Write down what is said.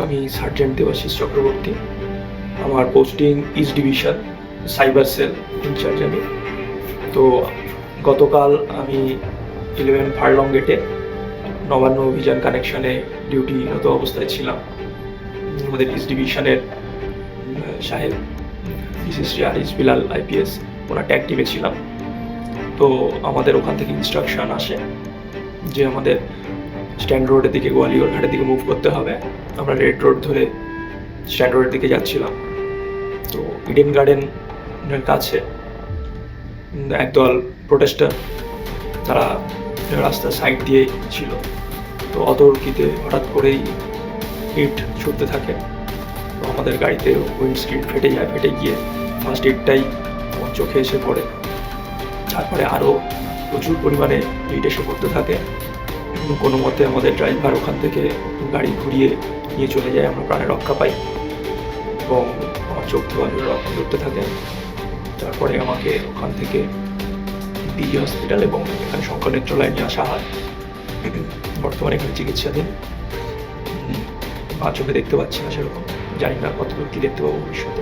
আমি সার্জেন্ট দেবাশিস চক্রবর্তী। আমার posting east division, cyber cell incharge আমি। তো গতকাল আমি 11 ফার্লং গেটে নবান্ন অভিযান কানেকশনে ডিউটিরত অবস্থায় ছিলাম। আমাদের ইস্ট ডিভিশনের সাহেব বিশেষশ্রী আরিজ বিলাল আইপিএস, ওনার ট্যাগ টিমে ছিলাম। তো আমাদের ওখান থেকে ইনস্ট্রাকশন আসে যে আমাদের স্ট্যান্ড রোডের দিকে, গোয়ালিয়র ঘাটের দিকে মুভ করতে হবে। আমরা রেড রোড ধরে স্ট্যান্ড রোডের দিকে যাচ্ছিলাম। তো ইডেন গার্ডেনের কাছে একদল প্রোটেস্টার, তারা রাস্তার সাইড দিয়ে ছিল। তো অতর্কিতে হঠাৎ করেই ইট ছুটতে থাকে। তো আমাদের গাড়িতে উইন্ডস্ক্রিন ফেটে যায়। ফেটে গিয়ে ফার্স্ট ইটটাই আমার চোখে এসে পড়ে। তারপরে আরও প্রচুর পরিমাণে ইট এসে পড়তে থাকে। কোনো মতে আমাদের ড্রাইভার ওখান থেকে গাড়ি ঘুরিয়ে নিয়ে চলে যায়। আমরা প্রাণে রক্ষা পাই এবং আমার চোখ থেকে রক্ত ধরতে থাকে। তারপরে আমাকে ওখান থেকে পিজি হসপিটাল এবং এখানে শঙ্কর নেত্রালয়ে নিয়ে আসা হয়। বর্তমানে এখানে চিকিৎসাধীন। চোখে দেখতে পাচ্ছি না সেরকম, জানি না কতদূর কী দেখতে পাবো ভবিষ্যতে।